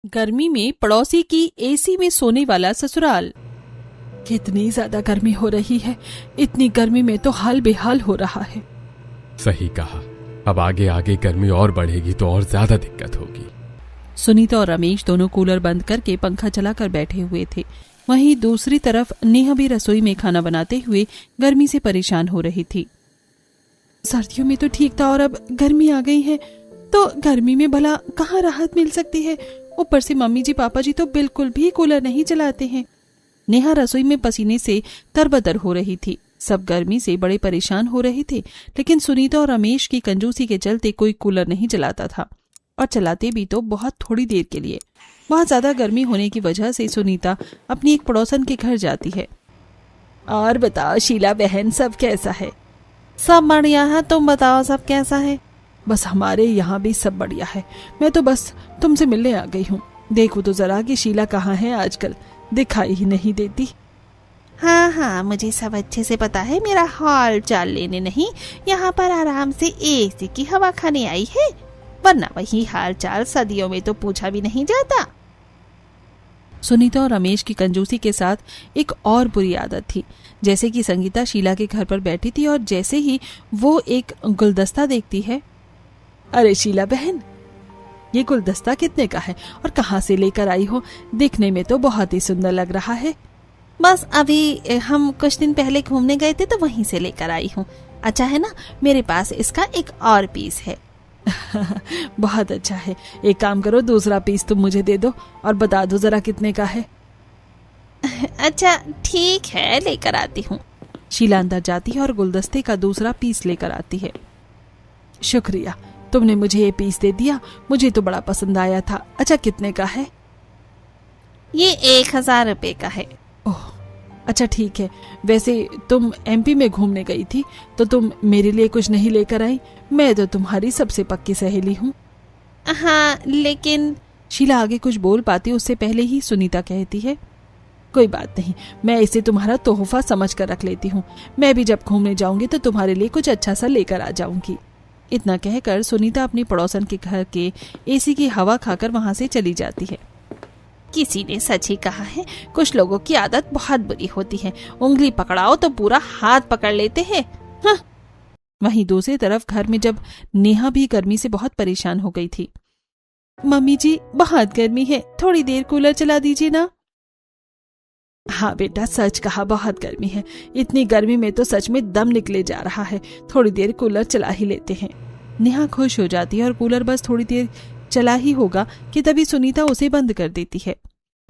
गर्मी में पड़ोसी की एसी में सोने वाला ससुराल। कितनी ज्यादा गर्मी हो रही है, इतनी गर्मी में तो हाल बेहाल हो रहा है। सही कहा, अब आगे आगे गर्मी और बढ़ेगी तो और ज्यादा दिक्कत होगी। सुनीता और रमेश दोनों कूलर बंद करके पंखा चलाकर बैठे हुए थे। वहीं दूसरी तरफ नेहा भी रसोई में खाना बनाते हुए गर्मी से परेशान हो रही थी। सर्दियों में तो ठीक था और अब गर्मी आ गई है तो गर्मी में भला कहाँ राहत मिल सकती है। ऊपर से मम्मी जी पापा जी तो बिल्कुल भी कूलर नहीं चलाते हैं। नेहा रसोई में पसीने से तरबतर हो रही थी। सब गर्मी से बड़े परेशान हो रहे थे, लेकिन सुनीता और रमेश की कंजूसी के चलते कोई कूलर नहीं चलाता था, और चलाते भी तो बहुत थोड़ी देर के लिए। बहुत ज्यादा गर्मी होने की वजह से सुनीता अपनी एक पड़ोसन के घर जाती है। और बताओ शीला बहन, सब कैसा है? सब बढ़िया है, तुम बताओ सब कैसा है? बस हमारे यहाँ भी सब बढ़िया है। मैं तो बस तुमसे मिलने आ गई हूँ। देखो तो जरा कि शीला कहाँ है, आजकल दिखाई ही नहीं देती। हाँ हाँ, मुझे सब अच्छे से पता है। मेरा हाल चाल लेने नहीं, यहाँ पर आराम से एसी की हवा खाने आई है, वरना वही हाल चाल सदियों में तो पूछा भी नहीं जाता। सुनीता और रमेश की कंजूसी के साथ एक और बुरी आदत थी। जैसे कि संगीता शीला के घर पर बैठी थी और जैसे ही वो एक गुलदस्ता देखती है, अरे शीला बहन, ये गुलदस्ता कितने का है और कहाँ से लेकर आई हो? दिखने में तो बहुत ही सुंदर लग रहा है। बस अभी हम कुछ दिन पहले घूमने गए थे तो वहीं से लेकर आई हूँ। अच्छा है ना, मेरे पास इसका एक और पीस है। बहुत अच्छा है। एक काम करो, दूसरा पीस तुम मुझे दे दो और बता दो जरा कितने का है। अच्छा ठीक है, लेकर आती हूँ। शीला अंदर जाती है और गुलदस्ते का दूसरा पीस लेकर आती है। शुक्रिया, तुमने मुझे ये पीस दे दिया, मुझे तो बड़ा पसंद आया था। अच्छा कितने का है? ये 1000 रुपए का है। ओह अच्छा ठीक है। वैसे तुम एमपी में घूमने गई थी तो तुम मेरे लिए कुछ नहीं लेकर आई? मैं तो तुम्हारी सबसे पक्की सहेली हूँ। हाँ लेकिन शीला आगे कुछ बोल पाती उससे पहले ही सुनीता कहती है, कोई बात नहीं, मैं इसे तुम्हारा तोहफा समझ कर रख लेती हूँ। मैं भी जब घूमने जाऊंगी तो तुम्हारे लिए कुछ अच्छा सा लेकर आ जाऊंगी। इतना कहकर सुनीता अपनी पड़ोसन के घर के एसी की हवा खाकर वहां से चली जाती है। किसी ने सच ही कहा है, कुछ लोगों की आदत बहुत बुरी होती है। उंगली पकड़ाओ तो पूरा हाथ पकड़ लेते हैं। हाँ। वहीं दूसरी तरफ घर में जब नेहा भी गर्मी से बहुत परेशान हो गई थी। मम्मी जी बहुत गर्मी है, थोड़ी देर कूलर चला दीजिए ना। हाँ बेटा, सच कहा, बहुत गर्मी है। इतनी गर्मी में तो सच में दम निकले जा रहा है। थोड़ी देर कूलर चला ही लेते हैं। नेहा खुश हो जाती है और कूलर बस थोड़ी देर चला ही होगा कि तभी सुनीता उसे बंद कर देती है।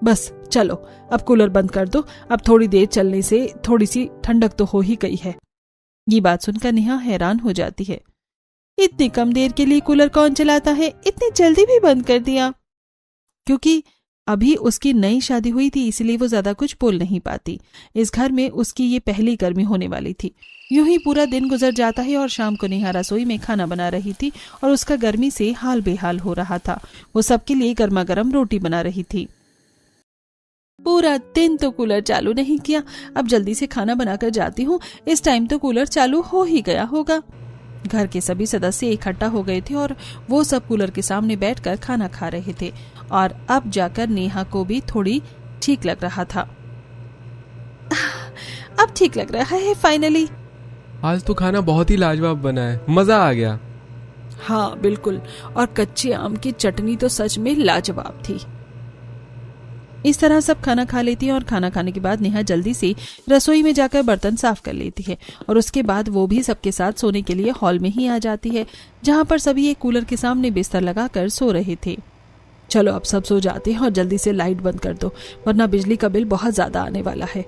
बस चलो अब कूलर बंद कर दो, अब थोड़ी देर चलने से थोड़ी सी ठंडक तो हो ही गई है। ये बात सुनकर नेहा हैरान हो जाती है। इतनी कम देर के लिए कूलर कौन चलाता है? इतनी जल्दी भी बंद कर दिया? क्योंकि अभी उसकी नई शादी हुई थी, इसलिए वो ज्यादा कुछ बोल नहीं पाती। इस घर में उसकी ये पहली गर्मी होने वाली थी। यूं ही पूरा दिन गुजर जाता है और शाम को नेहा रसोई में खाना बना रही थी और उसका गर्मी से हाल बेहाल हो रहा था। वो सबके लिए गर्मा गर्म रोटी बना रही थी। पूरा दिन तो कूलर चालू नहीं किया, अब जल्दी से खाना बनाकर जाती हूँ, इस टाइम तो कूलर चालू हो ही गया होगा। घर के सभी सदस्य इकट्ठा हो गए थे और वो सब कूलर के सामने बैठकर खाना खा रहे थे और अब जाकर नेहा को भी थोड़ी ठीक लग रहा था। अब ठीक लग रहा है फाइनली। आज तो खाना बहुत ही लाजवाब बना है, मजा आ गया। हाँ बिल्कुल, और कच्चे आम की चटनी तो सच में लाजवाब थी। इस तरह सब खाना खा लेती है और खाना खाने के बाद नेहा जल्दी से रसोई में जाकर बर्तन साफ कर लेती है और उसके बाद वो भी सबके साथ सोने के लिए हॉल में ही आ जाती है, जहाँ पर सभी एक कूलर के सामने बिस्तर लगाकर सो रहे थे। चलो अब सब सो जाते हैं और जल्दी से लाइट बंद कर दो, वरना बिजली का बिल बहुत ज्यादा आने वाला है।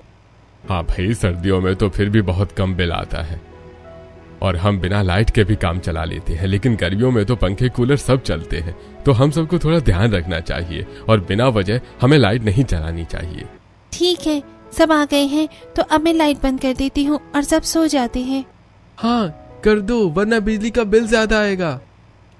हाँ भाई, सर्दियों में तो फिर भी बहुत कम बिल आता है और हम बिना लाइट के भी काम चला लेते हैं, लेकिन गर्मियों में तो पंखे कूलर सब चलते हैं, तो हम सबको थोड़ा ध्यान रखना चाहिए और बिना वजह हमें लाइट नहीं चलानी चाहिए। ठीक है, सब आ गए हैं तो अब मैं लाइट बंद कर देती हूँ और सब सो जाते हैं। हाँ कर दो, वरना बिजली का बिल ज्यादा आएगा।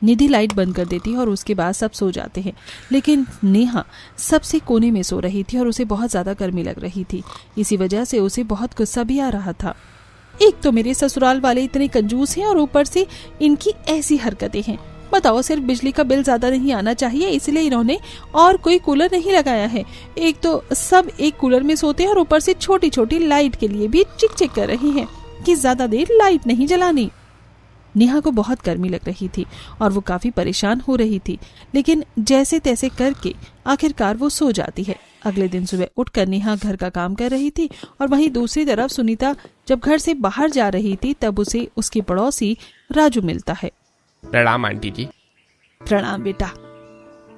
निधि लाइट बंद कर देती है और उसके बाद सब सो जाते हैं, लेकिन नेहा सबसे कोने में सो रही थी और उसे बहुत ज्यादा गर्मी लग रही थी। इसी वजह से उसे बहुत गुस्सा भी आ रहा था। एक तो मेरे ससुराल वाले इतने कंजूस हैं और ऊपर से इनकी ऐसी हरकतें हैं। बताओ, सिर्फ बिजली का बिल ज्यादा नहीं आना चाहिए इसलिए इन्होंने और कोई कूलर नहीं लगाया है। एक तो सब एक कूलर में सोते हैं और ऊपर से छोटी छोटी लाइट के लिए भी चिक चिक कर रही हैं कि ज्यादा देर लाइट नहीं जलानी। नेहा को बहुत गर्मी लग रही थी और वो काफी परेशान हो रही थी, लेकिन जैसे तैसे करके आखिरकार वो सो जाती है। अगले दिन सुबह उठकर नेहा घर का काम कर रही थी और वहीं दूसरी तरफ सुनीता जब घर से बाहर जा रही थी तब उसे उसकी पड़ोसी राजू मिलता है। प्रणाम आंटी जी। प्रणाम बेटा,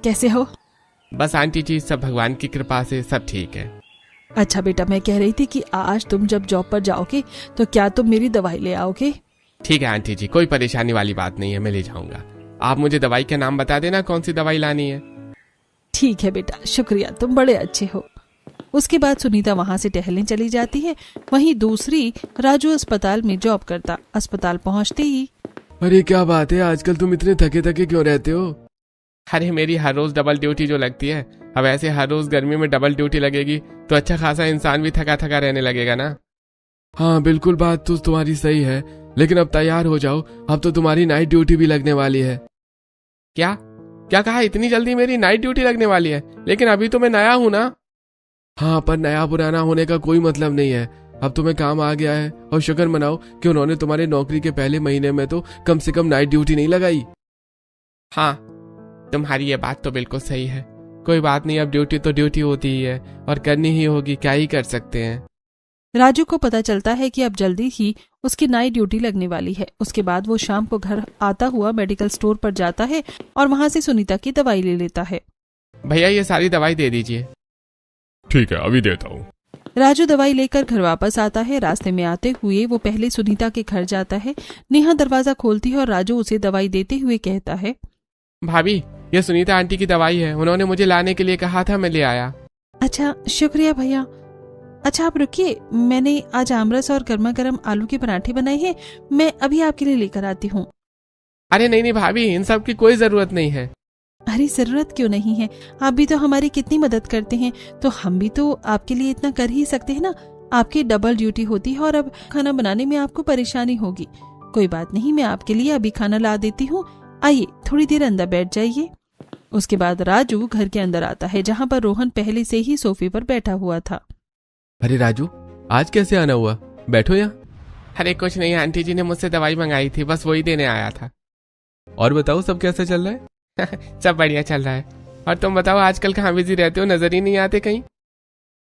कैसे हो? बस आंटी जी सब भगवान की कृपा से सब ठीक है। अच्छा बेटा, मैं कह रही थी कि आज तुम जब जॉब पर जाओगे तो क्या तुम मेरी दवाई ले आओगे? ठीक है आंटी जी, कोई परेशानी वाली बात नहीं है, मैं ले जाऊंगा। आप मुझे दवाई का नाम बता देना, कौन सी दवाई लानी है। ठीक है बेटा, शुक्रिया, तुम बड़े अच्छे हो। उसके बाद सुनीता वहां से टहलने चली जाती है। वहीं दूसरी राजू अस्पताल में जॉब करता। अस्पताल पहुंचते ही, अरे क्या बात है, आजकल तुम इतने थके थके क्यों रहते हो? अरे मेरी हर रोज डबल ड्यूटी जो लगती है, अब ऐसे हर रोज गर्मी में डबल ड्यूटी लगेगी तो अच्छा खासा इंसान भी थका थका रहने लगेगा ना। हाँ बिल्कुल, बात तो तुम्हारी सही है, लेकिन अब तैयार हो जाओ, अब तो तुम्हारी नाइट ड्यूटी भी लगने वाली है। क्या क्या कहा? इतनी जल्दी मेरी नाइट ड्यूटी लगने वाली है? लेकिन अभी तो मैं नया हूं ना। हाँ, पर नया पुराना होने का कोई मतलब नहीं है, अब तुम्हें काम आ गया है और शुक्र मनाओ कि उन्होंने तुम्हारे नौकरी के पहले महीने में तो कम से कम नाइट ड्यूटी नहीं लगाई। हाँ, तुम्हारी ये बात तो बिल्कुल सही है। कोई बात नहीं, अब ड्यूटी तो ड्यूटी होती ही है और करनी ही होगी, क्या ही कर सकते हैं। राजू को पता चलता है कि अब जल्दी ही उसकी नाइट ड्यूटी लगने वाली है। उसके बाद वो शाम को घर आता हुआ मेडिकल स्टोर पर जाता है और वहां से सुनीता की दवाई ले लेता है। भैया ये सारी दवाई दे दीजिए। ठीक है, अभी देता हूँ। राजू दवाई लेकर घर वापस आता है। रास्ते में आते हुए वो पहले सुनीता के घर जाता है। नेहा दरवाजा खोलती है और राजू उसे दवाई देते हुए कहता है, भाभी ये सुनीता आंटी की दवाई है, उन्होंने मुझे लाने के लिए कहा था, मैं ले आया। अच्छा शुक्रिया भैया। अच्छा आप रुकिए, मैंने आज आमरस और गर्मा गर्म आलू के पराठे बनाए हैं, मैं अभी आपके लिए लेकर आती हूँ। अरे नहीं नहीं भाभी, इन सब की कोई जरूरत नहीं है। अरे जरूरत क्यों नहीं है, आप भी तो हमारी कितनी मदद करते हैं, तो हम भी तो आपके लिए इतना कर ही सकते हैं ना। आपकी डबल ड्यूटी होती है और अब खाना बनाने में आपको परेशानी होगी। कोई बात नहीं, मैं आपके लिए अभी खाना ला देती हूँ, आइए थोड़ी देर अंदर बैठ जाइए। उसके बाद राजू घर के अंदर आता है जहाँ पर रोहन पहले से ही सोफे पर बैठा हुआ था। अरे राजू, आज कैसे आना हुआ? बैठो यहाँ। अरे कुछ नहीं, आंटी जी ने मुझसे दवाई मंगाई थी, बस वही देने आया था। और बताओ सब कैसे चल रहा है? सब बढ़िया चल रहा है। और तुम बताओ आजकल कहाँ बिजी रहते हो, नजर ही नहीं आते कहीं।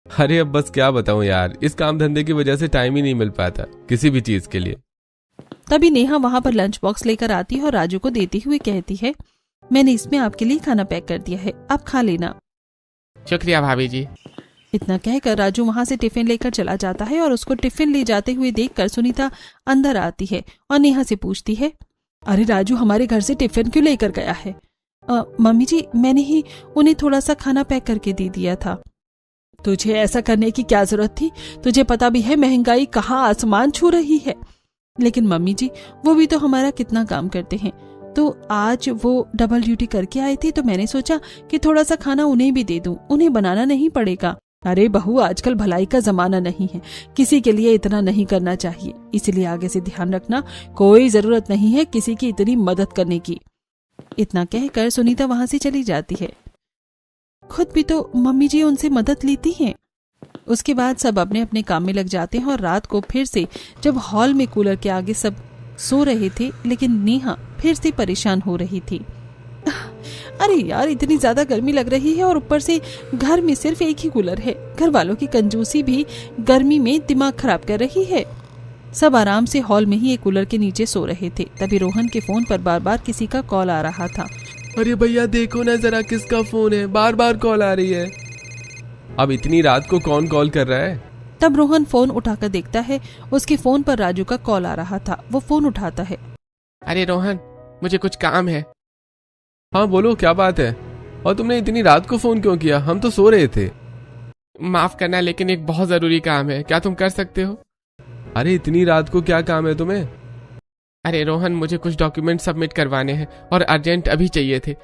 अरे अब बस क्या बताऊं यार, इस काम धंधे की वजह से टाइम ही नहीं मिल पाता किसी भी चीज के लिए। तभी नेहा वहाँ पर लंच बॉक्स लेकर आती है और राजू को देती हुए कहती है, मैंने इसमें आपके लिए खाना पैक कर दिया है, आप खा लेना। शुक्रिया भाभी जी। इतना कहकर राजू वहाँ से टिफिन लेकर चला जाता है और उसको टिफिन ले जाते हुए देखकर सुनीता अंदर आती है और नेहा से पूछती है, अरे राजू हमारे घर से टिफिन क्यों लेकर गया है? मम्मी जी, मैंने ही उन्हें थोड़ा सा खाना पैक करके दे दिया था। तुझे ऐसा करने की क्या जरूरत थी? तुझे पता भी है महंगाई कहाँ आसमान छू रही है। लेकिन मम्मी जी, वो भी तो हमारा कितना काम करते हैं, तो आज वो डबल ड्यूटी करके आए थे तो मैंने सोचा कि थोड़ा सा खाना उन्हें भी दे दूं, उन्हें बनाना नहीं पड़ेगा। अरे बहू, आजकल भलाई का जमाना नहीं है, किसी के लिए इतना नहीं करना चाहिए, इसलिए आगे से ध्यान रखना, कोई जरूरत नहीं है किसी की इतनी मदद करने की। इतना कहकर सुनीता वहां से चली जाती है। खुद भी तो मम्मी जी उनसे मदद लेती हैं। उसके बाद सब अपने अपने काम में लग जाते हैं और रात को फिर से जब हॉल में कूलर के आगे सब सो रहे थे, लेकिन नेहा फिर से परेशान हो रही थी। अरे यार, इतनी ज्यादा गर्मी लग रही है और ऊपर से घर में सिर्फ एक ही कूलर है। घर वालों की कंजूसी भी गर्मी में दिमाग खराब कर रही है। सब आराम से हॉल में ही एक कूलर के नीचे सो रहे थे। तभी रोहन के फोन पर बार बार किसी का कॉल आ रहा था। अरे भैया देखो ना जरा, किसका फोन है, बार बार कॉल आ रही है। अब इतनी रात को कौन कॉल कर रहा है? तब रोहन फोन उठाकर देखता है, उसके फोन पर राजू का कॉल आ रहा था। वो फोन उठाता है। अरे रोहन, मुझे कुछ काम है। हाँ बोलो, क्या बात है? और तुमने इतनी रात को फोन क्यों किया? हम तो सो रहे थे। माफ करना, लेकिन एक बहुत जरूरी काम है, क्या तुम कर सकते हो? अरे इतनी रात को क्या काम है तुम्हें? अरे रोहन, मुझे कुछ डॉक्यूमेंट सबमिट करवाने हैं और अर्जेंट अभी चाहिए थे,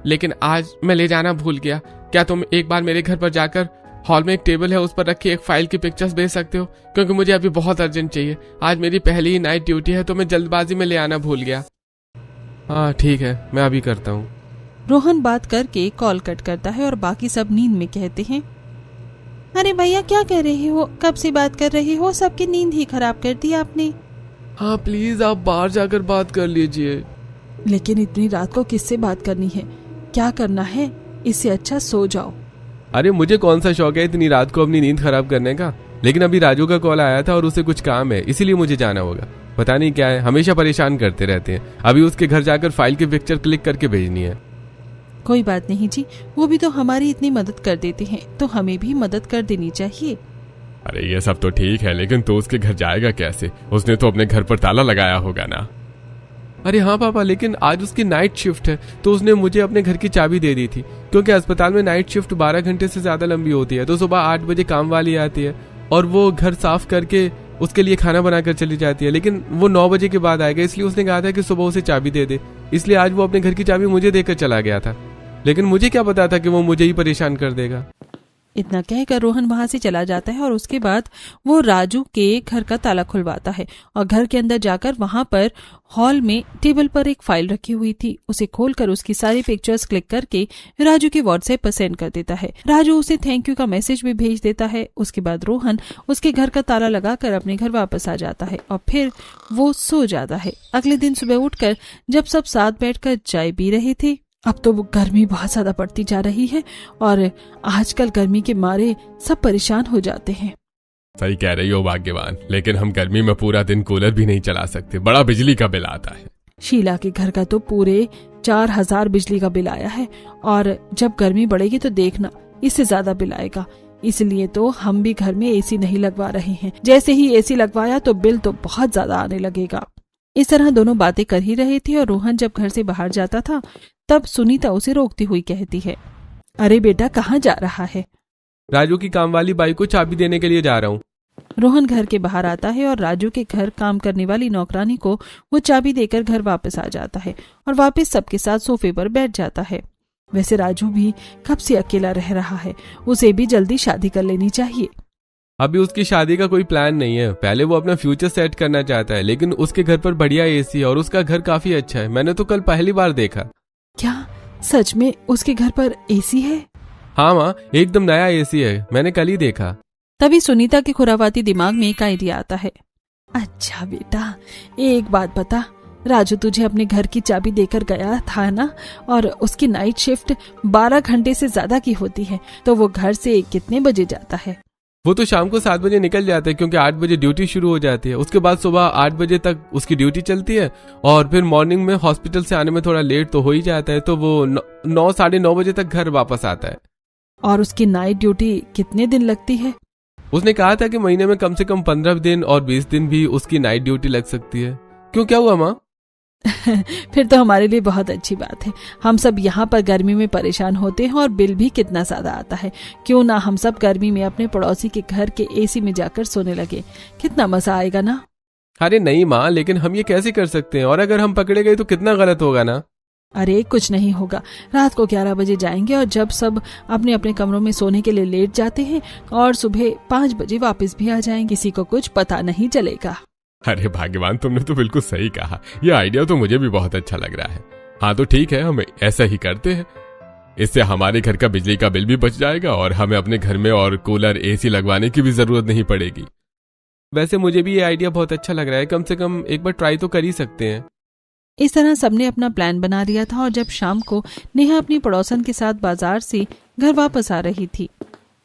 लेकिन आज मैं ले जाना भूल गया। क्या तुम एक बार मेरे घर पर जाकर हॉल में एक टेबल है, उस पर रखी एक फाइल की पिक्चर्स भेज सकते हो? क्योंकि मुझे अभी बहुत अर्जेंट चाहिए। आज मेरी पहली ही नाइट ड्यूटी है तो मैं जल्दबाजी में ले आना भूल गया। हाँ ठीक है, मैं अभी करता हूँ। रोहन बात करके कॉल कट करता है और बाकी सब नींद में कहते हैं, अरे भैया क्या कह रहे हो, कब से बात कर रहे हो, सबकी नींद ही खराब कर दी आपने। हाँ प्लीज आप बाहर जाकर बात कर लीजिए। लेकिन इतनी रात को किससे बात करनी है, क्या करना है, इससे अच्छा सो जाओ। अरे मुझे कौन सा शौक है इतनी रात को अपनी नींद खराब करने का, लेकिन अभी राजू का कॉल आया था और उसे कुछ काम है, इसीलिए मुझे जाना होगा। पता नहीं क्या है, हमेशा परेशान करते रहते हैं। अभी उसके घर जाकर फाइल की पिक्चर क्लिक करके भेजनी है। कोई बात नहीं जी, वो भी तो हमारी इतनी मदद कर देते हैं, तो हमें भी मदद कर देनी चाहिए। अरे ये सब तो ठीक है, लेकिन तो उसके घर जाएगा कैसे? उसने तो अपने घर पर ताला लगाया होगा ना। अरे हाँ पापा, लेकिन आज उसकी नाइट शिफ्ट है, तो उसने मुझे अपने घर की चाबी दे दी थी, क्योंकि अस्पताल में नाइट शिफ्ट 12 घंटे से ज्यादा लंबी होती है। तो सुबह 8 बजे काम वाली आती है और वो घर साफ करके उसके लिए खाना बनाकर चली जाती है, लेकिन वो 9 बजे के बाद आएगा, इसलिए उसने कहा था कि सुबह उसे चाबी दे दे। इसलिए आज वो अपने घर की चाबी मुझे देकर चला गया था, लेकिन मुझे क्या पता था कि वो मुझे ही परेशान कर देगा। इतना कहकर रोहन वहां से चला जाता है और उसके बाद वो राजू के घर का ताला खुलवाता है और घर के अंदर जाकर वहां पर हॉल में टेबल पर एक फाइल रखी हुई थी, उसे खोलकर उसकी सारी पिक्चर्स क्लिक करके राजू के व्हाट्सएप पर सेंड कर देता है। राजू उसे थैंक यू का मैसेज भी भेज देता है। उसके बाद रोहन उसके घर का ताला लगाकर अपने घर वापस आ जाता है और फिर वो सो जाता है। अगले दिन सुबह उठकर जब सब साथ बैठकर चाय पी रहे थे, अब तो वो गर्मी बहुत ज्यादा बढ़ती जा रही है और आजकल गर्मी के मारे सब परेशान हो जाते हैं। सही कह रही हो भाग्यवान, लेकिन हम गर्मी में पूरा दिन कूलर भी नहीं चला सकते, बड़ा बिजली का बिल आता है। शीला के घर का तो पूरे 4000 बिजली का बिल आया है और जब गर्मी बढ़ेगी तो देखना इससे ज्यादा बिल आएगा। इसलिए तो हम भी घर में एसी नहीं लगवा रहे हैं, जैसे ही एसी लगवाया तो बिल तो बहुत ज्यादा आने लगेगा। इस तरह दोनों बातें कर ही रहे थे और रोहन जब घर से बाहर जाता था तब सुनीता उसे रोकती हुई कहती है, अरे बेटा कहाँ जा रहा है? राजू की काम वाली बाई को चाबी देने के लिए जा रहा हूँ। रोहन घर के बाहर आता है और राजू के घर काम करने वाली नौकरानी को वो चाबी देकर घर वापस आ जाता है और वापस सबके साथ सोफे पर बैठ जाता है। वैसे राजू भी कब से अकेला रह रहा है, उसे भी जल्दी शादी कर लेनी चाहिए। अभी उसकी शादी का कोई प्लान नहीं है, पहले वो अपना फ्यूचर सेट करना चाहता है, लेकिन उसके घर पर बढ़िया एसी है और उसका घर काफी अच्छा है। मैंने तो कल पहली बार देखा। क्या सच में उसके घर पर एसी है? हाँ माँ, एकदम नया एसी है, मैंने कल ही देखा। तभी सुनीता के खुरावाती दिमाग में एक आइडिया आता है। अच्छा बेटा, एक बात बता, राजू तुझे अपने घर की चाबी देकर गया था ना, और उसकी नाइट शिफ्ट 12 घंटे से ज्यादा की होती है, तो वो घर से कितने बजे जाता है? वो तो शाम को 7 बजे निकल जाता है, क्योंकि 8 बजे ड्यूटी शुरू हो जाती है। उसके बाद सुबह 8 बजे तक उसकी ड्यूटी चलती है और फिर मॉर्निंग में हॉस्पिटल से आने में थोड़ा लेट तो हो ही जाता है, तो वो 9 साढ़े 9 बजे तक घर वापस आता है। और उसकी नाइट ड्यूटी कितने दिन लगती है? उसने कहा था कि महीने में कम से कम 15 दिन और 20 दिन भी उसकी नाइट ड्यूटी लग सकती है। क्यों, क्या हुआ माँ? फिर तो हमारे लिए बहुत अच्छी बात है। हम सब यहाँ पर गर्मी में परेशान होते हैं और बिल भी कितना ज्यादा आता है। क्यों ना हम सब गर्मी में अपने पड़ोसी के घर के एसी में जाकर सोने लगे, कितना मजा आएगा ना। अरे नहीं माँ, लेकिन हम ये कैसे कर सकते हैं, और अगर हम पकड़े गए तो कितना गलत होगा ना। अरे कुछ नहीं होगा, रात को 11 बजे जाएंगे और जब सब अपने अपने कमरों में सोने के लिए लेट जाते हैं और सुबह 5 बजे वापस भी आ जाएंगे, किसी को कुछ पता नहीं चलेगा। अरे भाग्यवान, तुमने तो बिल्कुल सही कहा, यह आइडिया तो मुझे भी बहुत अच्छा लग रहा है। हाँ तो ठीक है, हम ऐसा ही करते हैं। इससे हमारे घर का बिजली का बिल भी बच जाएगा और हमें अपने घर में और कूलर एसी लगवाने की भी जरूरत नहीं पड़ेगी। वैसे मुझे भी ये आइडिया बहुत अच्छा लग रहा है, कम से कम एक बार ट्राई तो कर ही सकते हैं। इस तरह सबने अपना प्लान बना लिया था और जब शाम को नेहा अपनी पड़ोसन के साथ बाजार से घर वापस आ रही थी।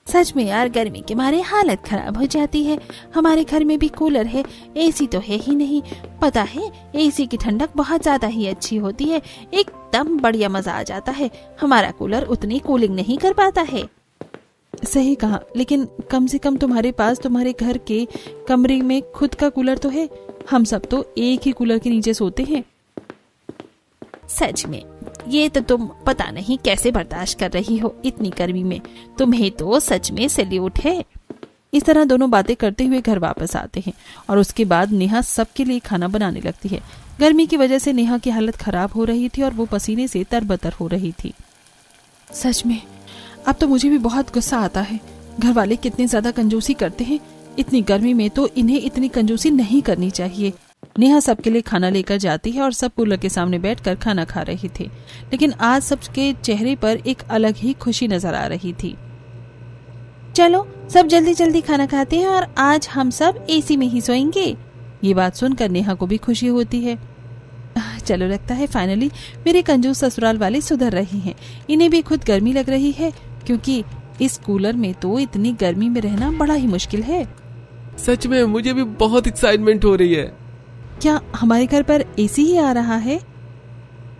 सच में यार, गर्मी के मारे हालत खराब हो जाती है। हमारे घर में भी कूलर है, एसी तो है ही नहीं। पता है, एसी की ठंडक बहुत ज्यादा ही अच्छी होती है, एकदम बढ़िया मजा आ जाता है। हमारा कूलर उतनी कूलिंग नहीं कर पाता है। सही कहा, लेकिन कम से कम तुम्हारे पास तुम्हारे घर के कमरे में खुद का कूलर तो है। हम सब तो एक ही कूलर के नीचे सोते हैं। सच में, ये तो तुम पता नहीं कैसे बर्दाश्त कर रही हो इतनी गर्मी में। तुम्हें तो सच में सैल्यूट है। इस तरह दोनों बातें करते हुए घर वापस आते हैं और उसके बाद नेहा सबके लिए खाना बनाने लगती है। गर्मी की वजह से नेहा की हालत खराब हो रही थी और वो पसीने से तरबतर हो रही थी। सच में अब तो मुझे भी बहुत गुस्सा आता है। घर वाले कितने ज्यादा कंजूसी करते हैं। इतनी गर्मी में तो इन्हें इतनी कंजूसी नहीं करनी चाहिए। नेहा सबके लिए खाना लेकर जाती है और सब कूलर के सामने बैठकर खाना खा रही थी, लेकिन आज सबके चेहरे पर एक अलग ही खुशी नजर आ रही थी। चलो सब जल्दी जल्दी खाना खाते हैं और आज हम सब एसी में ही सोएंगे। ये बात सुनकर नेहा को भी खुशी होती है। चलो, लगता है फाइनली मेरे कंजूस ससुराल वाले सुधर रहे हैं। इन्हें भी खुद गर्मी लग रही है, क्योंकि इस कूलर में तो इतनी गर्मी में रहना बड़ा ही मुश्किल है। सच में मुझे भी बहुत एक्साइटमेंट हो रही है। क्या हमारे घर पर एसी ही आ रहा है?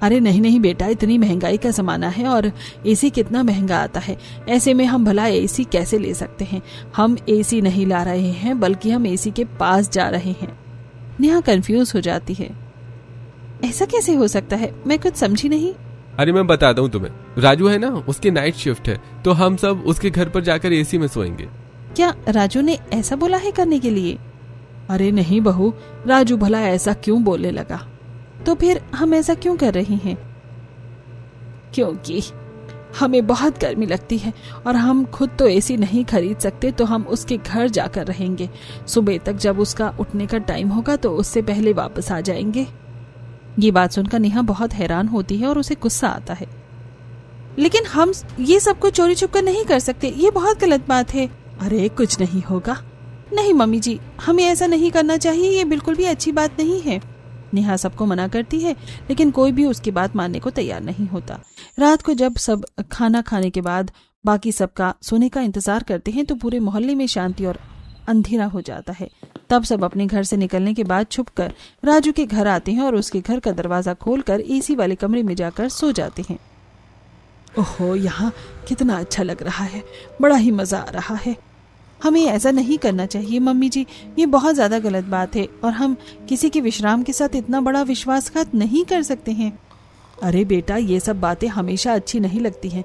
अरे नहीं नहीं बेटा, इतनी महंगाई का जमाना है और एसी कितना महंगा आता है। ऐसे में हम भला एसी कैसे ले सकते हैं? हम एसी नहीं ला रहे हैं, बल्कि हम एसी के पास जा रहे हैं। नेहा कंफ्यूज हो जाती है। ऐसा कैसे हो सकता है? मैं कुछ समझी नहीं। अरे मैं बताता हूँ तुम्हें, राजू है ना, उसकी नाइट शिफ्ट है, तो हम सब उसके घर पर जाकर एसी में सोएंगे। क्या राजू ने ऐसा बोला है करने के लिए? अरे नहीं बहू, राजू भला ऐसा क्यों बोलने लगा? तो फिर हम ऐसा क्यों कर रही हैं? क्योंकि हमें बहुत गर्मी लगती है और हम खुद तो एसी नहीं खरीद सकते, तो हम उसके घर जाकर रहेंगे। सुबह तक जब उसका उठने का टाइम होगा तो उससे पहले वापस आ जाएंगे। ये बात सुनकर नेहा बहुत हैरान होती है और उसे गुस्सा आता है। लेकिन हम ये सब कुछ चोरी छुपकर नहीं कर सकते, ये बहुत गलत बात है। अरे कुछ नहीं होगा। नहीं मम्मी जी, हमें ऐसा नहीं करना चाहिए, ये बिल्कुल भी अच्छी बात नहीं है। नेहा सबको मना करती है, लेकिन कोई भी उसकी बात मानने को तैयार नहीं होता। रात को जब सब खाना खाने के बाद बाकी सबका सोने का इंतजार करते हैं तो पूरे मोहल्ले में शांति और अंधेरा हो जाता है। तब सब अपने घर से निकलने के बाद छुपकर राजू के घर आते हैं और उसके घर का दरवाजा खोलकर एसी वाले कमरे में जाकर सो जाते हैं। ओहो, यहाँ कितना अच्छा लग रहा है, बड़ा ही मजा आ रहा है। हमें ऐसा नहीं करना चाहिए मम्मी जी, ये बहुत ज्यादा गलत बात है और हम किसी के विश्राम के साथ इतना बड़ा विश्वासघात नहीं कर सकते हैं। अरे बेटा, ये सब बातें हमेशा अच्छी नहीं लगती हैं।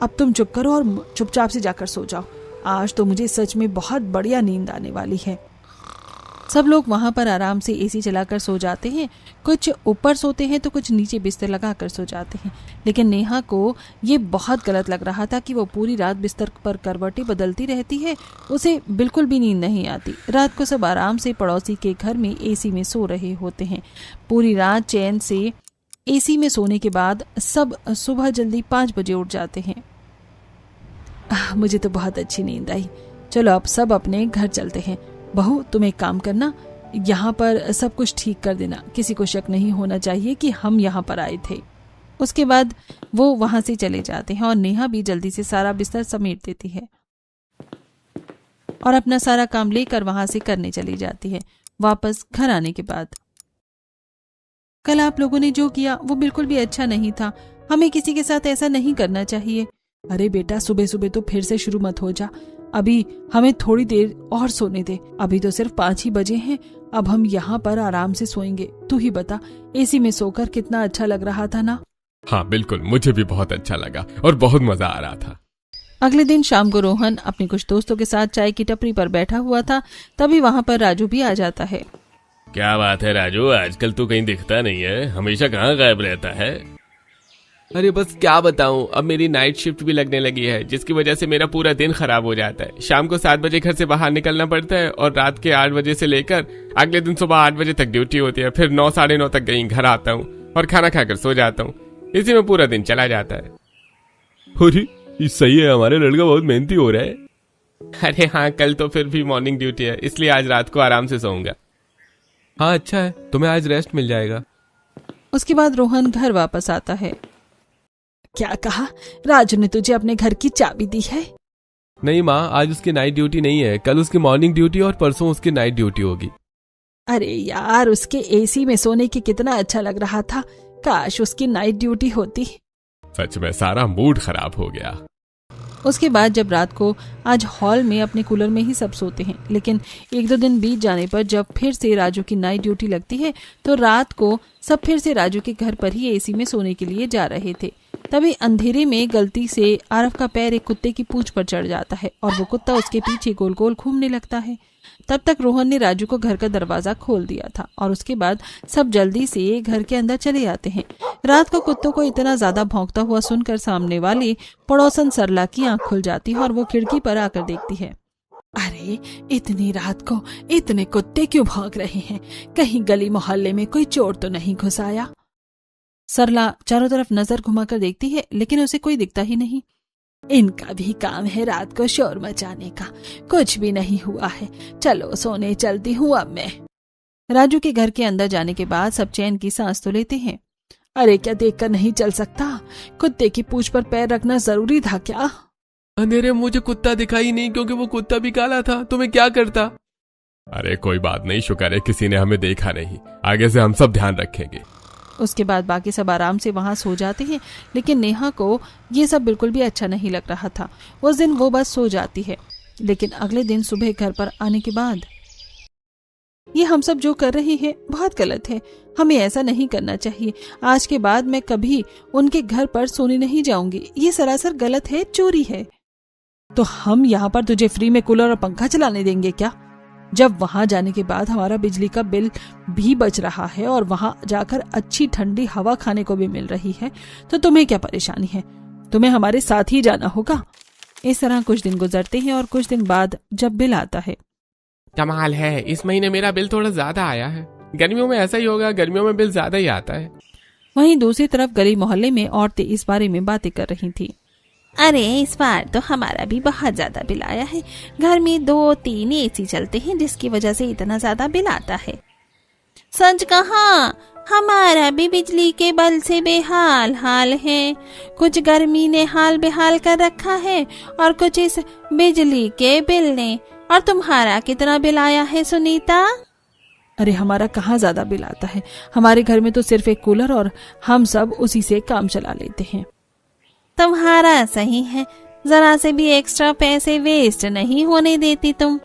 अब तुम चुप करो और चुपचाप से जाकर सो जाओ। आज तो मुझे सच में बहुत बढ़िया नींद आने वाली है। सब लोग वहां पर आराम से एसी चलाकर सो जाते हैं। कुछ ऊपर सोते हैं तो कुछ नीचे बिस्तर लगाकर सो जाते हैं। लेकिन नेहा को ये बहुत गलत लग रहा था कि वो पूरी रात बिस्तर पर करवटें बदलती रहती है, उसे बिल्कुल भी नींद नहीं आती। रात को सब आराम से पड़ोसी के घर में एसी में सो रहे होते हैं। पूरी रात चैन से एसी में सोने के बाद सब सुबह जल्दी 5 बजे उठ जाते हैं। मुझे तो बहुत अच्छी नींद आई। चलो अब सब अपने घर चलते हैं। बहू, तुम एक काम करना, यहाँ पर सब कुछ ठीक कर देना। किसी को शक नहीं होना चाहिए कि हम यहाँ पर आए थे। उसके बाद वो वहां से चले जाते हैं और नेहा भी जल्दी से सारा बिस्तर समेट देती है और अपना सारा काम लेकर वहां से करने चली जाती है। वापस घर आने के बाद, कल आप लोगों ने जो किया वो बिल्कुल भी अच्छा नहीं था। हमें किसी के साथ ऐसा नहीं करना चाहिए। अरे बेटा, सुबह सुबह तो फिर से शुरू मत हो जा। अभी हमें थोड़ी देर और सोने दे। अभी तो सिर्फ 5 ही बजे हैं। अब हम यहाँ पर आराम से सोएंगे। तू ही बता, एसी में सोकर कितना अच्छा लग रहा था ना? हाँ बिल्कुल, मुझे भी बहुत अच्छा लगा और बहुत मजा आ रहा था। अगले दिन शाम को रोहन अपने कुछ दोस्तों के साथ चाय की टपरी पर बैठा हुआ था। तभी वहाँ पर राजू भी आ जाता है। क्या बात है राजू, आजकल तू कहीं दिखता नहीं है, हमेशा कहाँ गायब रहता है? अरे बस क्या बताऊं, अब मेरी नाइट शिफ्ट भी लगने लगी है, जिसकी वजह से मेरा पूरा दिन खराब हो जाता है। शाम को 7 बजे घर से बाहर निकलना पड़ता है और रात के 8 बजे से लेकर अगले दिन सुबह 8 बजे तक ड्यूटी होती है। फिर 9 साढ़े 9 तक कहीं घर आता हूँ और खाना खाकर सो जाता हूँ। इसी में पूरा दिन चला जाता है। अरे सही है, हमारे लड़का बहुत मेहनती हो रहा है। अरे हाँ, कल तो फिर भी मॉर्निंग ड्यूटी है, इसलिए आज रात को आराम से सोऊंगा। हाँ अच्छा है, तुम्हें आज रेस्ट मिल जाएगा। उसके बाद रोहन घर वापस आता है। क्या कहा? राजू ने तुझे अपने घर की चाबी दी है? नहीं माँ, आज उसकी नाइट ड्यूटी नहीं है, कल उसकी मॉर्निंग ड्यूटी और परसों उसकी नाइट ड्यूटी होगी। अरे यार, उसके एसी में सोने की कितना अच्छा लग रहा था। काश उसकी नाइट ड्यूटी होती। सच में सारा मूड खराब हो गया। उसके बाद जब रात को आज हॉल में अपने कूलर में ही सब सोते हैं, लेकिन 1-2 दिन बीत जाने पर जब फिर से राजू की नाइट ड्यूटी लगती है तो रात को सब फिर से राजू के घर पर ही एसी में सोने के लिए जा रहे थे। तभी अंधेरे में गलती से आरफ का पैर एक कुत्ते की पूंछ पर चढ़ जाता है और वो कुत्ता उसके पीछे गोल गोल घूमने लगता है। तब तक रोहन ने राजू को घर का दरवाजा खोल दिया था और उसके बाद सब जल्दी से घर के अंदर चले आते हैं। रात को कुत्तों को इतना ज्यादा भौंकता हुआ सुनकर सामने वाली पड़ोसन सरला की आंख खुल जाती है और वो खिड़की पर आकर देखती है। अरे इतनी रात को इतने कुत्ते क्यों भौंक रहे हैं? कहीं गली मोहल्ले में कोई चोर तो नहीं घुस आया? सरला चारों तरफ नजर घुमाकर देखती है, लेकिन उसे कोई दिखता ही नहीं। इनका भी काम है रात को शोर मचाने का, कुछ भी नहीं हुआ है। चलो सोने चलती हूँ अब मैं। राजू के घर के अंदर जाने के बाद सब चैन की सांस तो लेते हैं। अरे क्या देखकर नहीं चल सकता? कुत्ते की पूंछ पर पैर रखना जरूरी था क्या? अंधेरे में मुझे कुत्ता दिखाई नहीं, क्योंकि वो कुत्ता भी काला था, तो मैं क्या करता? अरे कोई बात नहीं, शुक्र है किसी ने हमें देखा नहीं। आगे से हम सब ध्यान रखेंगे। उसके बाद बाकी सब आराम से वहां सो जाते हैं, लेकिन नेहा को ये सब बिल्कुल भी अच्छा नहीं लग रहा था। उस दिन वो बस सो जाती है, लेकिन अगले दिन सुबह घर पर आने के बाद, ये हम सब जो कर रहे हैं बहुत गलत है, हमें ऐसा नहीं करना चाहिए। आज के बाद मैं कभी उनके घर पर सोने नहीं जाऊंगी, ये सरासर गलत है, चोरी है। तो हम यहाँ पर तुझे फ्री में कूलर और पंखा चलाने देंगे क्या? जब वहां जाने के बाद हमारा बिजली का बिल भी बच रहा है और वहां जाकर अच्छी ठंडी हवा खाने को भी मिल रही है, तो तुम्हें क्या परेशानी है? तुम्हें हमारे साथ ही जाना होगा। इस तरह कुछ दिन गुजरते हैं और कुछ दिन बाद जब बिल आता है, कमाल है, इस महीने मेरा बिल थोड़ा ज्यादा आया है। गर्मियों में ऐसा ही होगा, गर्मियों में बिल ज्यादा ही आता है। वहीं दूसरी तरफ गली मोहल्ले में औरतें इस बारे में बातें कर रही थी। अरे इस बार तो हमारा भी बहुत ज्यादा बिल आया है। घर में 2-3 एसी चलते हैं, जिसकी वजह से इतना ज्यादा बिल आता है। सच कहा, हमारा भी बिजली के बिल से बेहाल हाल है। कुछ गर्मी ने हाल बेहाल कर रखा है और कुछ इस बिजली के बिल ने। और तुम्हारा कितना बिल आया है सुनीता? अरे हमारा कहाँ ज्यादा बिल आता है, हमारे घर में तो सिर्फ एक कूलर और हम सब उसी से काम चला लेते हैं। तुम्हारा सही है, जरा से भी एक्स्ट्रा पैसे वेस्ट नहीं होने देती तुम।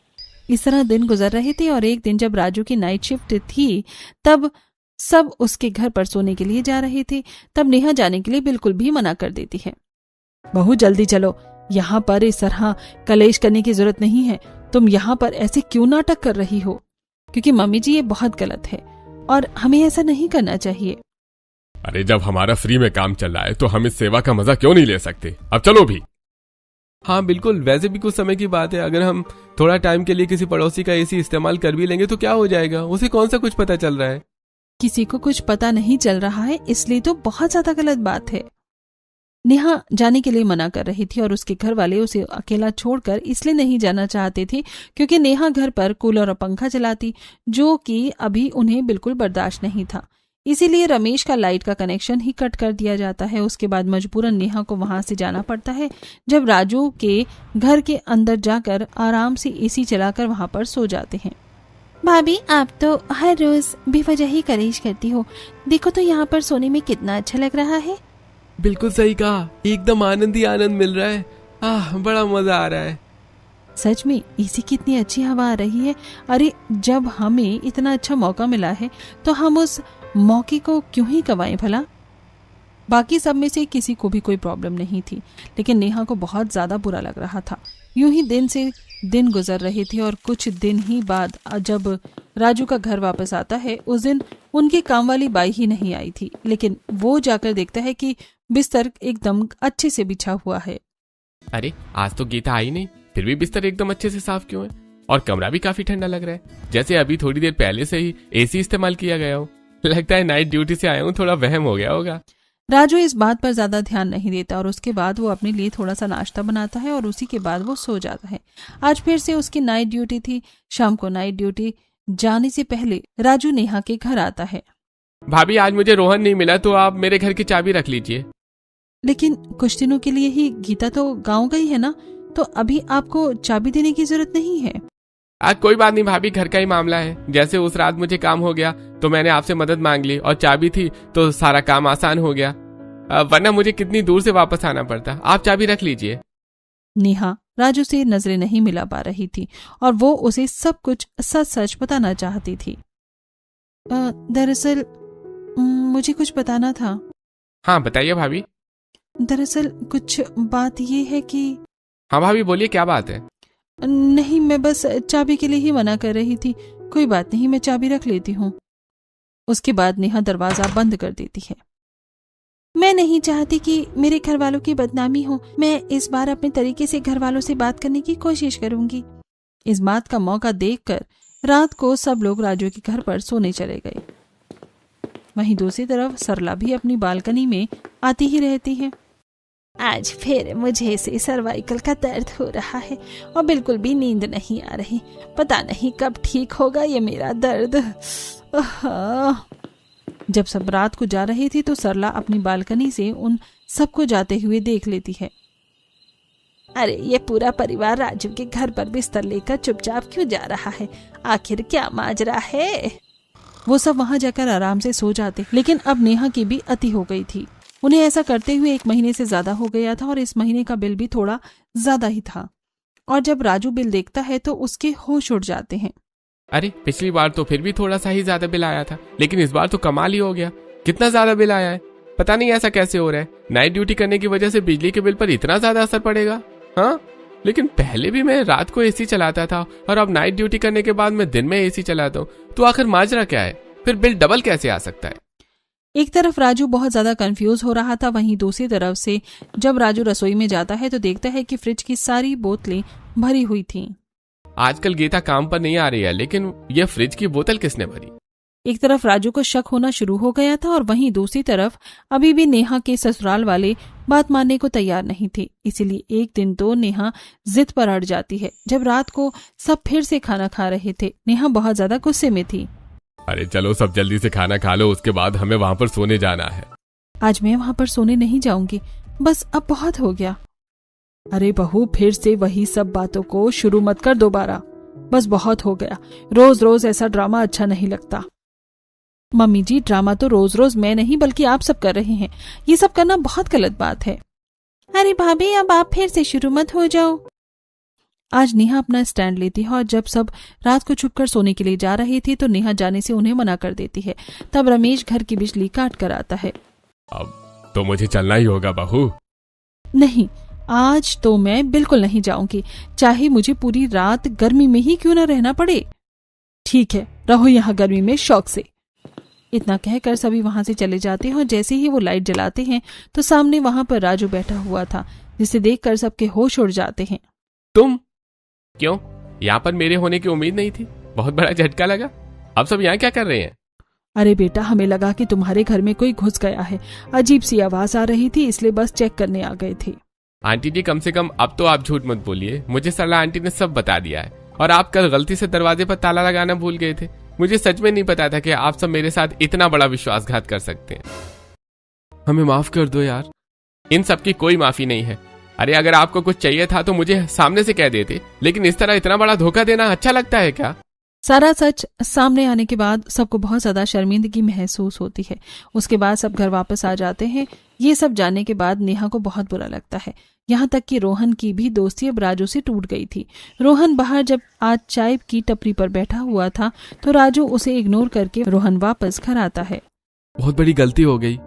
इस तरह दिन गुजर रहे थे और एक दिन जब राजू की नाइट शिफ्ट थी, तब सब उसके घर पर सोने के लिए जा रहे थे। तब नेहा जाने के लिए बिल्कुल भी मना कर देती है। बहू जल्दी चलो, यहाँ पर इस तरह कलेश करने की जरूरत नहीं है। तुम यहाँ पर ऐसे क्यों नाटक कर रही हो? क्योंकि मम्मी जी ये बहुत गलत है और हमें ऐसा नहीं करना चाहिए। अरे जब हमारा फ्री में काम चल रहा है तो हम इस सेवा का मजा क्यों नहीं ले सकते? अब चलो भी। हाँ बिल्कुल, वैसे भी कुछ समय की बात है। अगर हम थोड़ा टाइम के लिए किसी पड़ोसी का एसी इस्तेमाल कर भी लेंगे तो क्या हो जाएगा? उसे कौन सा कुछ पता चल रहा है? किसी को कुछ पता नहीं चल रहा है, इसलिए तो बहुत ज्यादा गलत बात है। नेहा जाने के लिए मना कर रही थी और उसके घर वाले उसे अकेला छोड़कर इसलिए नहीं जाना चाहते थे क्योंकि नेहा घर पर कूलर और पंखा चलाती, जो कि अभी उन्हें बिल्कुल बर्दाश्त नहीं था। इसीलिए रमेश का लाइट का कनेक्शन ही कट कर दिया जाता है। उसके बाद मजबूरन नेहा को वहां से जाना पड़ता है। जब राजू के घर के अंदर जाकर आराम से एसी चलाकर वहां पर सो जाते हैं। भाभी आप तो हर रोज बेवजह ही कलेश करती हो, देखो तो यहाँ पर सोने में कितना अच्छा लग रहा है। बिल्कुल सही कहा, एकदम आनंद ही आनंद मिल रहा है। बड़ा मजा आ रहा है। सच में एसी की इतनी अच्छी हवा आ रही है। अरे जब हमें इतना अच्छा मौका मिला है तो हम उस मौके को क्यों ही गवाएं भला। बाकी सब में से किसी को भी कोई प्रॉब्लम नहीं थी, लेकिन नेहा को बहुत ज्यादा बुरा लग रहा था। यूं ही दिन से दिन गुजर रहे थे और कुछ दिन ही बाद जब राजू का घर वापस आता है, उस दिन उनकी काम वाली बाई ही नहीं आई थी, लेकिन वो जाकर देखता है कि बिस्तर एकदम अच्छे से बिछा हुआ है। अरे आज तो गीता आई नहीं, फिर भी बिस्तर एकदम अच्छे से साफ क्यों है? और कमरा भी काफी ठंडा लग रहा है, जैसे अभी थोड़ी देर पहले से ही एसी इस्तेमाल किया गया हो। लगता है नाइट ड्यूटी से आया हूँ, थोड़ा वहम हो गया होगा। राजू इस बात पर ज्यादा ध्यान नहीं देता और उसके बाद वो अपने लिए थोड़ा सा नाश्ता बनाता है और उसी के बाद वो सो जाता है। आज फिर से उसकी नाइट ड्यूटी थी। शाम को नाइट ड्यूटी जाने से पहले राजू नेहा के घर आता है। भाभी आज मुझे रोहन नहीं मिला, तो आप मेरे घर की चाबी रख लीजिए। लेकिन कुछ दिनों के लिए ही गीता तो गाँव गई है ना, तो अभी आपको चाबी देने की जरूरत नहीं है। कोई बात नहीं भाभी, घर का ही मामला है। जैसे उस रात मुझे काम हो गया तो मैंने आपसे मदद मांग ली और चाबी थी तो सारा काम आसान हो गया, वरना मुझे कितनी दूर से वापस आना पड़ता। आप चाबी रख लीजिए। नेहा राजू से नजरें नहीं मिला पा रही थी और वो उसे सब कुछ सच सच बताना चाहती थी। दरअसल मुझे कुछ बताना था। हाँ बताइए भाभी। दरअसल कुछ बात ये है कि। हाँ भाभी बोलिए, क्या बात है? नहीं, मैं बस चाबी के लिए ही मना कर रही थी। कोई बात नहीं, मैं चाबी रख लेती हूँ। उसके बाद नेहा दरवाजा बंद कर देती है। मैं नहीं चाहती कि मेरे घर वालों की बदनामी हो। मैं इस बार अपने तरीके से घर वालों से बात करने की कोशिश करूंगी। इस बात का मौका देखकर रात को सब लोग राजू के घर पर सोने चले गए। वहीं दूसरी तरफ सरला भी अपनी बालकनी में आती ही रहती है। आज फिर मुझे से सर्वाइकल का दर्द हो रहा है और बिल्कुल भी नींद नहीं आ रही। पता नहीं कब ठीक होगा ये मेरा दर्द। जब सब रात को जा रही थी तो सरला अपनी बालकनी से उन सबको जाते हुए देख लेती है। अरे ये पूरा परिवार राजू के घर पर बिस्तर लेकर चुपचाप क्यों जा रहा है? आखिर क्या माजरा है? वो सब वहां जाकर आराम से सो जाते, लेकिन अब नेहा की भी अति हो गई थी। उन्हें ऐसा करते हुए 1 महीने से ज्यादा हो गया था और इस महीने का बिल भी थोड़ा ज्यादा ही था। और जब राजू बिल देखता है तो उसके होश उड़ जाते हैं। अरे पिछली बार तो फिर भी थोड़ा सा ही ज्यादा बिल आया था, लेकिन इस बार तो कमाल ही हो गया। कितना ज्यादा बिल आया है, पता नहीं ऐसा कैसे हो रहा है। नाइट ड्यूटी करने की वजह से बिजली के बिल पर इतना ज्यादा असर पड़ेगा? हाँ, लेकिन पहले भी मैं रात को एसी चलाता था और अब नाइट ड्यूटी करने के बाद मैं दिन में एसी चलाता हूँ, तो आखिर माजरा क्या है? फिर बिल डबल कैसे आ सकता है? एक तरफ राजू बहुत ज्यादा कंफ्यूज हो रहा था, वहीं दूसरी तरफ से जब राजू रसोई में जाता है तो देखता है कि फ्रिज की सारी बोतलें भरी हुई थीं। आजकल गीता काम पर नहीं आ रही है, लेकिन यह फ्रिज की बोतल किसने भरी? एक तरफ राजू को शक होना शुरू हो गया था और वहीं दूसरी तरफ अभी भी नेहा के ससुराल वाले बात मानने को तैयार नहीं थे। इसीलिए एक दिन तो नेहा जिद पर अड़ जाती है। जब रात को सब फिर से खाना खा रहे थे, नेहा बहुत ज्यादा गुस्से में थी। अरे चलो सब जल्दी से खाना खा लो, उसके बाद हमें वहाँ पर सोने जाना है। आज मैं वहाँ पर सोने नहीं जाऊंगी, बस अब बहुत हो गया। अरे बहू, फिर से वही सब बातों को शुरू मत कर दोबारा, बस बहुत हो गया। रोज रोज ऐसा ड्रामा अच्छा नहीं लगता। मम्मी जी, ड्रामा तो रोज रोज मैं नहीं बल्कि आप सब कर रहे हैं। ये सब करना बहुत गलत बात है। अरे भाभी, अब आप फिर से शुरू मत हो जाओ। आज नेहा अपना स्टैंड लेती है और जब सब रात को छुपकर सोने के लिए जा रही थी तो नेहा जाने से उन्हें मना कर देती है। तब रमेश घर की बिजली काट कर आता है। अब तो मुझे चलना ही होगा बहू। नहीं, आज तो मैं बिल्कुल नहीं जाऊंगी, चाहे मुझे पूरी रात गर्मी में ही क्यों न रहना पड़े। ठीक है, रहो यहाँ गर्मी में शौक से। इतना कहकर सभी वहां से चले जाते हैं और जैसे ही वो लाइट जलाते हैं तो सामने वहां पर राजू बैठा हुआ था, जिसे देखकर सबके होश उड़ जाते हैं। तुम क्यों? यहाँ पर मेरे होने की उम्मीद नहीं थी, बहुत बड़ा झटका लगा। अब सब यहाँ क्या कर रहे हैं? अरे बेटा, हमें लगा कि तुम्हारे घर में कोई घुस गया है। अजीब सी आवाज आ रही थी, इसलिए बस चेक करने आ गए थे। आंटी जी, कम से कम अब तो आप झूठ मत बोलिए। मुझे सरला आंटी ने सब बता दिया है और आप कल गलती से दरवाजे पर ताला लगाना भूल गए थे। मुझे सच में नहीं पता था कि आप सब मेरे साथ इतना बड़ा विश्वासघात कर सकते हैं। हमें माफ कर दो यार। इन सब की कोई माफी नहीं है। अरे अगर आपको कुछ चाहिए था तो मुझे सामने से कह देते, लेकिन इस तरह इतना बड़ा धोखा देना अच्छा लगता है क्या? सारा सच सामने आने के बाद सबको बहुत ज्यादा शर्मिंदगी महसूस होती है। उसके बाद सब घर वापस आ जाते हैं। ये सब जानने के बाद नेहा को बहुत बुरा लगता है। यहाँ तक कि रोहन की भी दोस्ती अब राजू से टूट गई थी। रोहन बाहर जब आज चाय की टपरी पर बैठा हुआ था तो राजू उसे इग्नोर करके रोहन वापस घर आता है। बहुत बड़ी गलती हो गई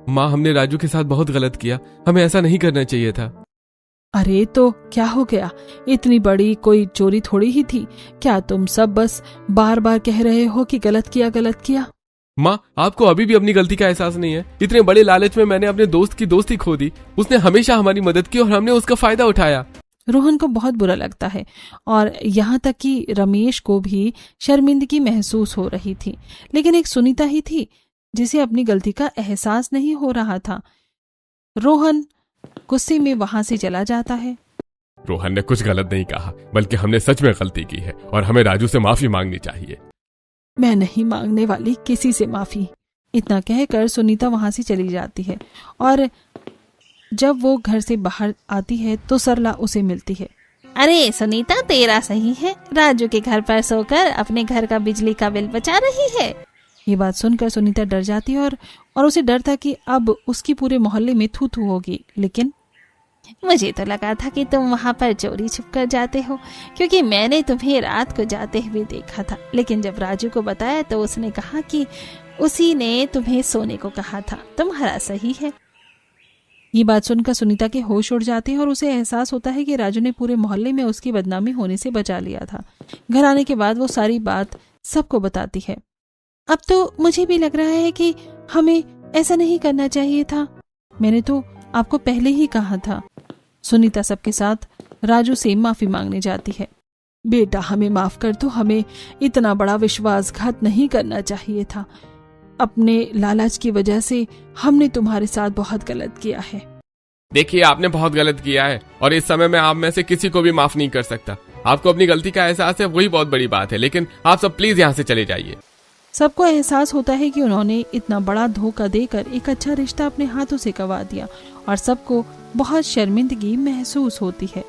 माँ, हमने राजू के साथ बहुत गलत किया। हमें ऐसा नहीं करना चाहिए था। अरे तो क्या हो गया? इतनी बड़ी कोई चोरी थोड़ी ही थी। क्या तुम सब बस बार बार कह रहे हो कि गलत किया? माँ, आपको अभी भी अपनी गलती का एहसास नहीं है? इतने बड़े लालच में मैंने अपने दोस्त की दोस्ती खो दी। उसने हमेशा हमारी मदद की और हमने उसका फायदा उठाया। रोहन को बहुत बुरा लगता है और यहाँ तक कि रमेश को भी शर्मिंदगी महसूस हो रही थी, लेकिन एक सुनीता ही थी जिसे अपनी गलती का एहसास नहीं हो रहा था। रोहन गुस्से में वहां से चला जाता है। रोहन ने कुछ गलत नहीं कहा, बल्कि हमने सच में गलती की है और हमें राजू से माफी मांगनी चाहिए। मैं नहीं मांगने वाली किसी से माफी। इतना कहकर सुनीता वहां से चली जाती है और जब वो घर से बाहर आती है तो सरला उसे मिलती है। अरे सुनीता, तेरा सही है, राजू के घर पर सोकर अपने घर का बिजली का बिल बचा रही है। ये बात सुनकर सुनीता डर जाती है और उसे डर था कि अब उसकी पूरे मोहल्ले में थू थू होगी। लेकिन मुझे तो लगा था कि तुम वहाँ पर चोरी छुप कर जाते हो, क्योंकि मैंने तुम्हें रात को जाते हुए देखा था। लेकिन जब राजू को बताया तो उसने कहा कि उसी ने तुम्हें सोने को कहा था। तुम्हारा सही है। ये बात सुनकर सुनीता के होश उड़ जाते हैं और उसे एहसास होता है कि राजू ने पूरे मोहल्ले में उसकी बदनामी होने से बचा लिया था। घर आने के बाद वो सारी बात सबको बताती है। अब तो मुझे भी लग रहा है कि हमें ऐसा नहीं करना चाहिए था। मैंने तो आपको पहले ही कहा था। सुनीता सबके साथ राजू से माफी मांगने जाती है। बेटा हमें माफ कर दो, हमें इतना बड़ा विश्वासघात नहीं करना चाहिए था। अपने लालच की वजह से हमने तुम्हारे साथ बहुत गलत किया है। देखिए, आपने बहुत गलत किया है और इस समय मैं आप में से किसी को भी माफ नहीं कर सकता। आपको अपनी गलती का एहसास है, वही बहुत बड़ी बात है, लेकिन आप सब प्लीज यहाँ से चले जाइए। सबको एहसास होता है कि उन्होंने इतना बड़ा धोखा देकर एक अच्छा रिश्ता अपने हाथों से गंवा दिया और सबको बहुत शर्मिंदगी महसूस होती है।